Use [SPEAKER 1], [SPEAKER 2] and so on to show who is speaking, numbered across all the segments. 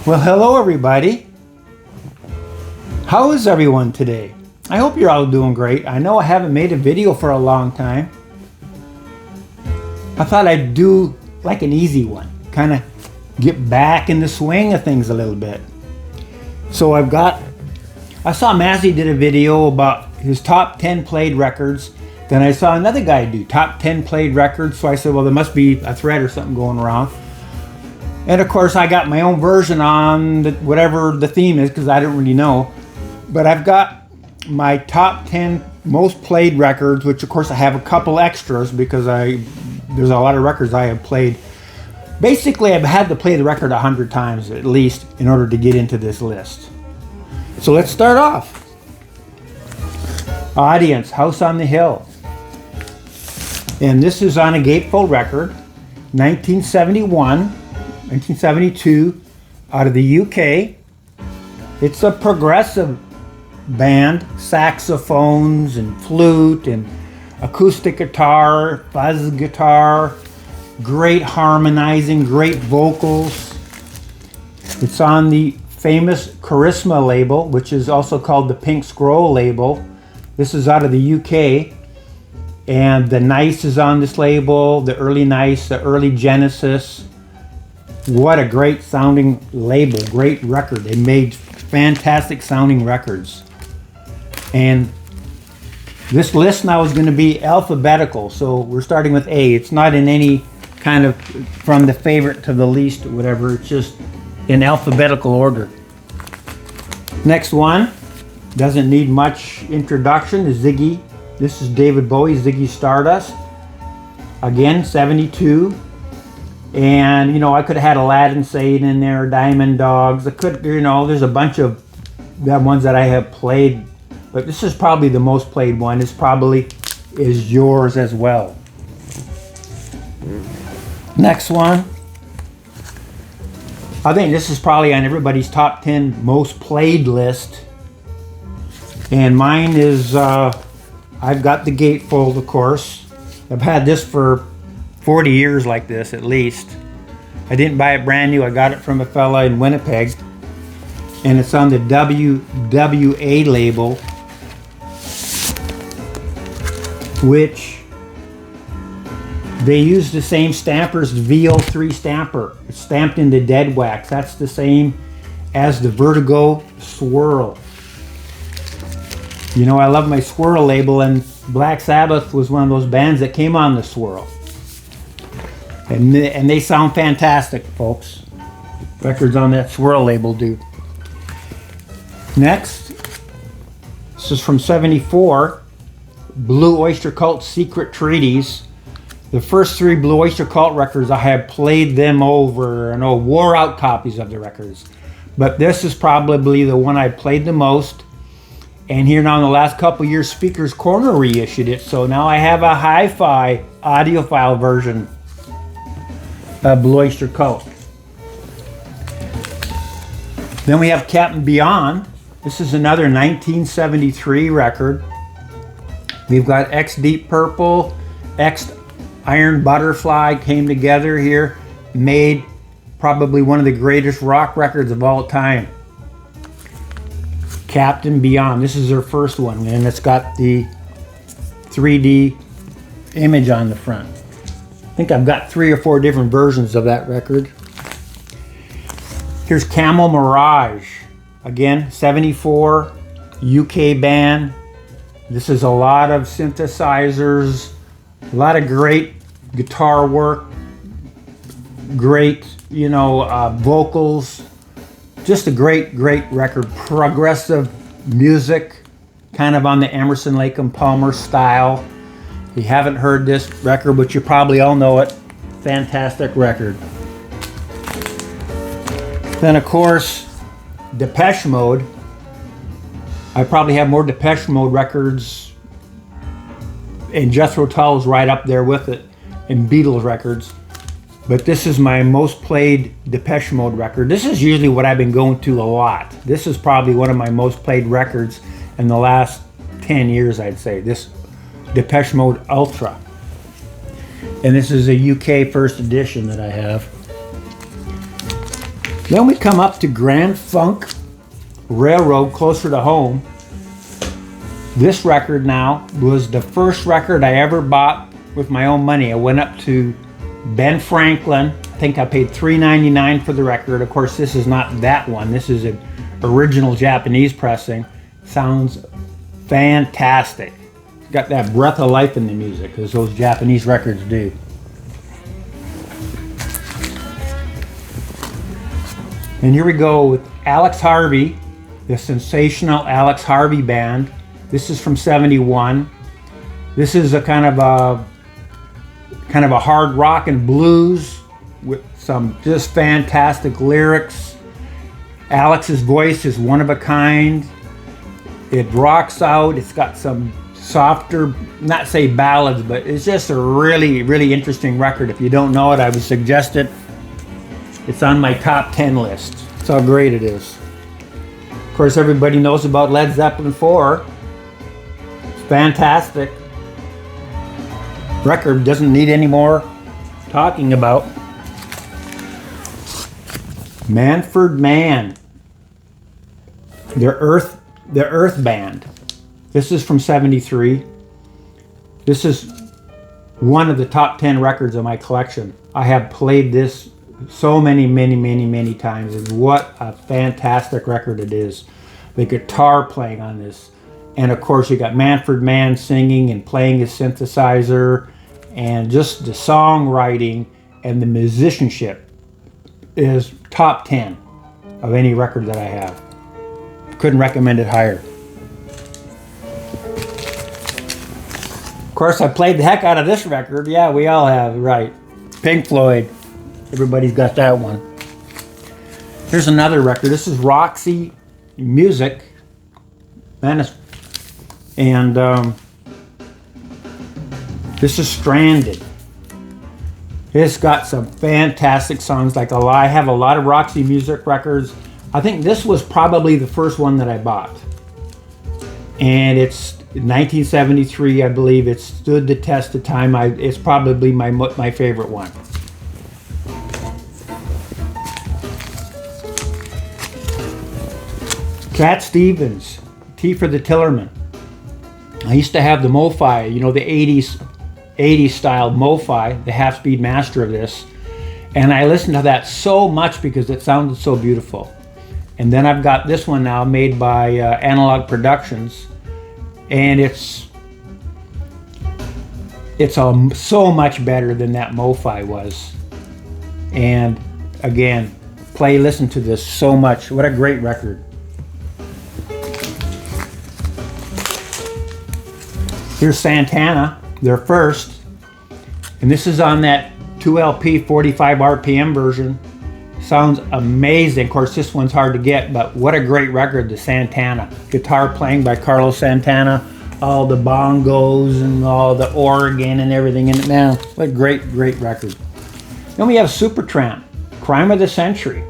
[SPEAKER 1] Well, hello everybody. How is everyone today? I hope you're all doing great. I know I haven't made a video for a long time. I thought I'd do like an easy one, kind of get back in the swing of things a little bit. So I saw Mazzy did a video about his top 10 played records. Then I saw another guy do top 10 played records. So I said, well, there must be a thread or something going around. And of course I got my own version on whatever the theme is, because I don't really know. But I've got my top 10 most played records, which of course I have a couple extras because there's a lot of records I have played. Basically, I've had to play the record 100 times at least in order to get into this list. So let's start off. Audience, House on the Hill. And this is on a gatefold record, 1972, out of the UK. It's a progressive band, saxophones and flute and acoustic guitar, fuzz guitar, great harmonizing, great vocals. It's on the famous Charisma label, which is also called the Pink Scroll label. This is out of the UK. And the Nice is on this label, the early Nice, the early Genesis. What a great sounding label, great record. They made fantastic sounding records. And this list now is going to be alphabetical, so we're starting with A. It's not in any kind of from the favorite to the least or whatever, it's just in alphabetical order. Next one, doesn't need much introduction, is Ziggy. This is David Bowie, Ziggy Stardust. Again, 72. And, you know, I could have had Aladdin Sane in there, Diamond Dogs. I could, you know, there's a bunch of ones that I have played, but this is probably the most played one. This probably is yours as well. Next one. I think this is probably on everybody's top 10 most played list. And mine is, I've got the gatefold, of course. I've had this for 40 years like this, at least. I didn't buy it brand new. I got it from a fella in Winnipeg. And it's on the WWA label, which they use the same stamper as the VO3 stamper. It's stamped into dead wax. That's the same as the Vertigo Swirl. You know, I love my Swirl label, and Black Sabbath was one of those bands that came on the Swirl. And they sound fantastic, folks. Records on that Swirl label do. Next, this is from 74, Blue Oyster Cult Secret Treaties. The first three Blue Oyster Cult records, I have played them over and wore out copies of the records. But this is probably the one I played the most. And here now in the last couple years, Speaker's Corner reissued it. So now I have a hi-fi audiophile version of Blue Oyster Cult. Then we have Captain Beyond. This is another 1973 record. We've got X Deep Purple, X Iron Butterfly came together here, made probably one of the greatest rock records of all time. Captain Beyond, this is their first one, and it's got the 3D image on the front. I think I've got 3 or 4 different versions of that record. Here's Camel Mirage, again, 74, UK band. This is a lot of synthesizers, a lot of great guitar work, great, you know, vocals. Just a great, great record. Progressive music, kind of on the Emerson, Lake and Palmer style. If you haven't heard this record, but you probably all know it, fantastic record. Then of course, Depeche Mode. I probably have more Depeche Mode records, and Jethro Tull's right up there with it, and Beatles records. But this is my most played Depeche Mode record. This is usually what I've been going to a lot. This is probably one of my most played records in the last 10 years, I'd say. This Depeche Mode Ultra. And this is a UK first edition that I have. Then we come up to Grand Funk Railroad, closer to home. This record now was the first record I ever bought with my own money. I went up to Ben Franklin. I think I paid $3.99 for the record. Of course, this is not that one. This is an original Japanese pressing. Sounds fantastic. It's got that breath of life in the music, as those Japanese records do. And here we go with Alex Harvey, the sensational Alex Harvey Band. This is from '71. This is a kind of a hard rock and blues with some just fantastic lyrics. Alex's voice is one of a kind. It rocks out. It's got some softer, not say ballads, but it's just a really, really interesting record. If you don't know it, I would suggest it. It's on my top 10 list. That's how great it is. Of course, everybody knows about Led Zeppelin 4. It's fantastic. Record doesn't need any more talking about. Manfred Mann, the Earth Band. This is from '73. This is one of the top 10 records of my collection. I have played this so many times, and what a fantastic record it is. The guitar playing on this, and of course you got Manfred Mann singing and playing his synthesizer, and just the songwriting and the musicianship is top 10 of any record that I have. Couldn't recommend it higher. Of course, I played the heck out of this record. Yeah, we all have, right? Pink Floyd. Everybody's got that one. Here's another record. This is Roxy Music. And this is Stranded. It's got some fantastic songs. Like I have a lot of Roxy Music records. I think this was probably the first one that I bought. And it's 1973, I believe. It stood the test of time. It's probably my favorite one. Cat Stevens, T for the Tillerman. I used to have the MoFi, the 80s style MoFi, the half-speed master of this. And I listened to that so much because it sounded so beautiful. And then I've got this one now made by Analog Productions. And it's so much better than that MoFi was. And again, listen to this so much. What a great record. Here's Santana, their first, and this is on that 2LP 45 RPM version. Sounds amazing. Of course, this one's hard to get, but what a great record, the Santana. Guitar playing by Carlos Santana, all the bongos and all the organ and everything in it. Man, what a great record. Then we have Supertramp, Crime of the Century.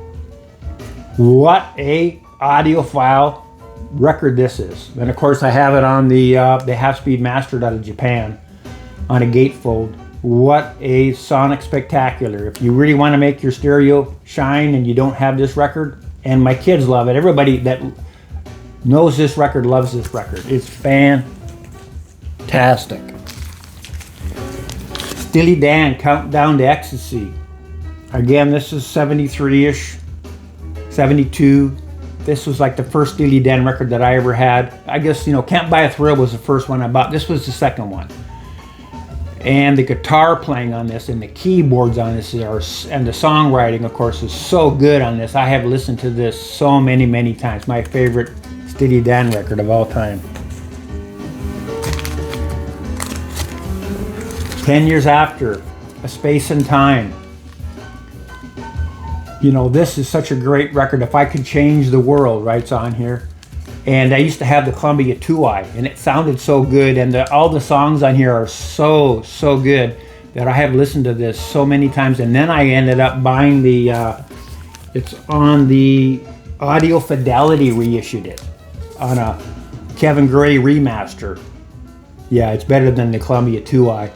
[SPEAKER 1] What a audiophile record this is. And of course I have it on the half-speed mastered out of Japan on a gatefold. What a sonic spectacular. If you really want to make your stereo shine and you don't have this record, and my kids love it, everybody that knows this record loves this record. It's fantastic. Steely Dan, Countdown to Ecstasy. Again, this is 73-ish, 72. This was like the first Steely Dan record that I ever had. I guess, Can't Buy a Thrill was the first one I bought. This was the second one. And the guitar playing on this and the keyboards on this and the songwriting, of course, is so good on this. I have listened to this so many times. My favorite Steely Dan record of all time. 10 Years After, A Space and Time. This is such a great record. If I Could Change the World, right, it's on here. And I used to have the Columbia 2i, and it sounded so good. And all the songs on here are so good that I have listened to this so many times. And then I ended up buying it's on the Audio Fidelity reissued it on a Kevin Gray remaster. Yeah, it's better than the Columbia 2i.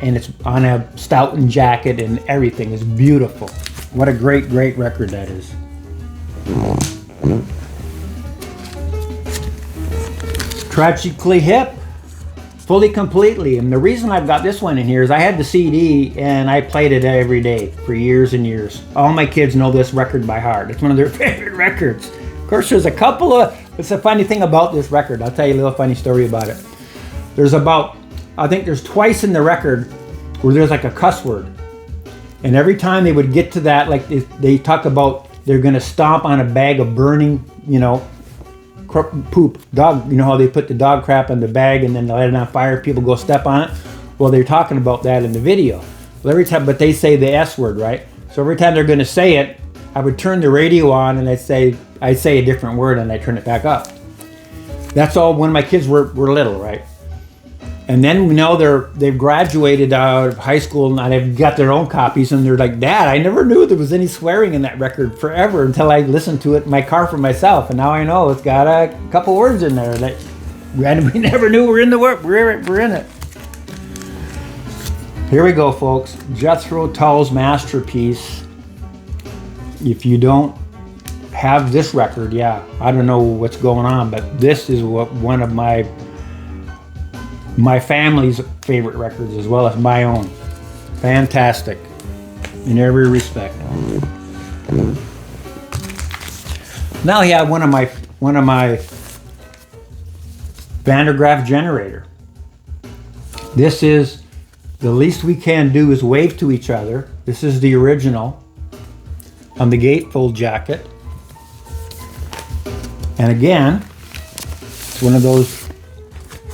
[SPEAKER 1] And it's on a Stoughton jacket and everything. It's beautiful. What a great record that is. Tragically Hip, Fully Completely. And the reason I've got this one in here is I had the CD and I played it every day for years and years. All my kids know this record by heart. It's one of their favorite records. Of course, there's a couple of, it's a funny thing about this record. I'll tell you a little funny story about it. There's about, I think there's twice in the record where there's like a cuss word. And every time they would get to that, like they talk about they're going to stomp on a bag of burning, you know, poop, dog, you know how they put the dog crap in the bag and then they light it on fire, people go step on it? Well, they're talking about that in the video. Well, every time, but they say the S word, right? So every time they're going to say it, I would turn the radio on and I'd say a different word and I'd turn it back up. That's all when my kids were little, right? And then we know they've graduated out of high school and they've got their own copies and they're like, Dad, I never knew there was any swearing in that record forever until I listened to it in my car for myself. And now I know it's got a couple words in there that we never knew were in the word. We're in it. Here we go, folks. Jethro Tull's masterpiece. If you don't have this record, yeah, I don't know what's going on, but this is one of my family's favorite records as well as my own. Fantastic in every respect. Now we have one of my Van der Graaf generator. This is The Least We Can Do Is Wave to Each Other. This is the original on the gatefold jacket. And again, it's one of those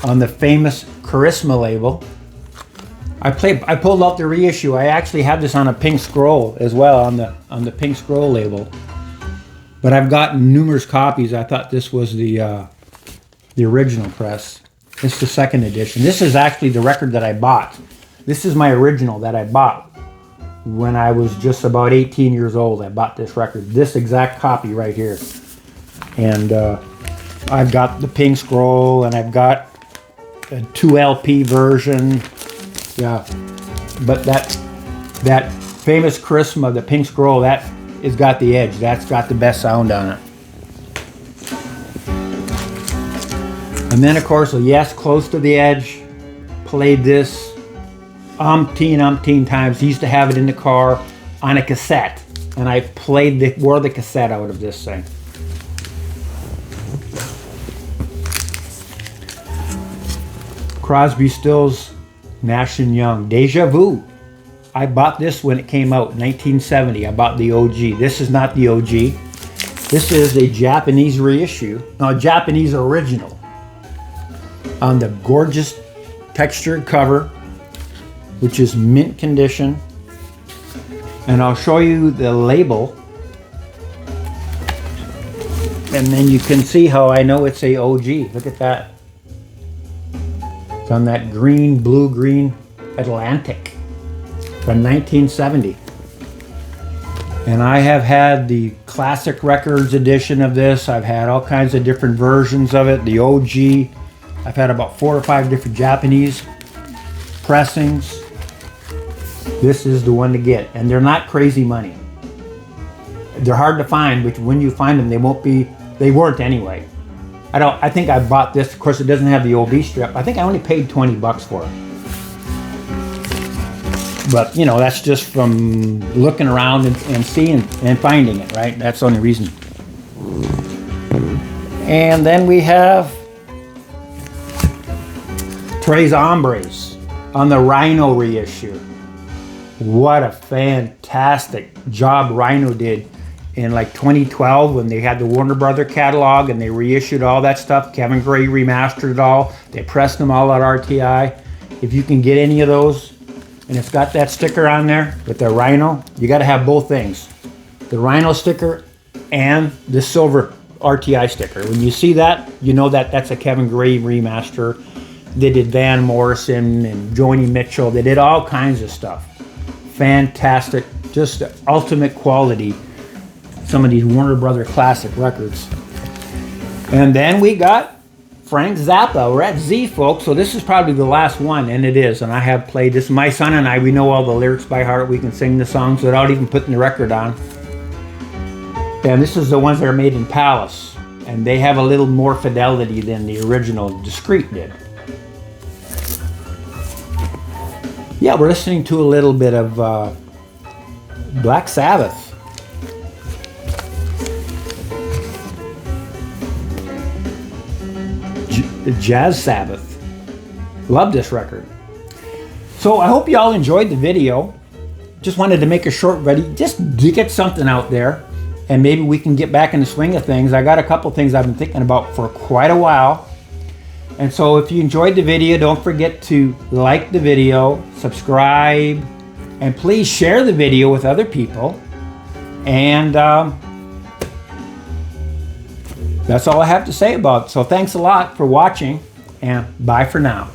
[SPEAKER 1] on the famous Charisma label. I pulled out the reissue. I actually have this on a pink scroll as well on the pink scroll label. But I've gotten numerous copies. I thought this was the original press. It's the second edition. This is actually the record that I bought. This is my original that I bought when I was just about 18 years old. I bought this record, this exact copy right here. And I've got the pink scroll and I've got a 2 LP version. Yeah, but that famous Charisma, the pink scroll, that has got the edge. That's got the best sound on it. And then of course, Yes, Close to the Edge, played this umpteen times. Used to have it in the car on a cassette, and I wore the cassette out of this thing. Crosby, Stills, Nash & Young, Deja Vu. I bought this when it came out, 1970. I bought the OG. This is not the OG. This is a Japanese reissue, no, a Japanese original on the gorgeous textured cover, which is mint condition. And I'll show you the label. And then you can see how I know it's a OG. Look at that. It's on that blue-green Atlantic from 1970. And I have had the classic records edition of this. I've had all kinds of different versions of it. The OG. I've had about 4 or 5 different Japanese pressings. This is the one to get. And they're not crazy money. They're hard to find, but when you find them, they weren't anyway. I think I bought this. Of course, it doesn't have the OB strip. I think I only paid $20 for it. But, you know, that's just from looking around and seeing and finding it, right? That's the only reason. And then we have Tres Hombres on the Rhino reissue. What a fantastic job Rhino did in like 2012 when they had the Warner Brother catalog and they reissued all that stuff. Kevin Gray remastered it all. They pressed them all at RTI. If you can get any of those and it's got that sticker on there with the Rhino, you got to have both things. The Rhino sticker and the silver RTI sticker. When you see that, you know that that's a Kevin Gray remaster. They did Van Morrison and Joni Mitchell. They did all kinds of stuff. Fantastic, just ultimate quality. Some of these Warner Brother classic records. And then we got Frank Zappa. We're at Z, folks, so this is probably the last one, and it is. And I have played this. My son and I, we know all the lyrics by heart. We can sing the songs without even putting the record on. And this is the ones that are made in Palace. And they have a little more fidelity than the original Discreet did. Yeah, we're listening to a little bit of Black Sabbath. Jazz Sabbath. Love this record. So I hope you all enjoyed the video. Just wanted to make a short video just to get something out there, and maybe we can get back in the swing of things. I got a couple things I've been thinking about for quite a while. And so if you enjoyed the video, don't forget to like the video, subscribe, and please share the video with other people. And that's all I have to say about it. So thanks a lot for watching, and bye for now.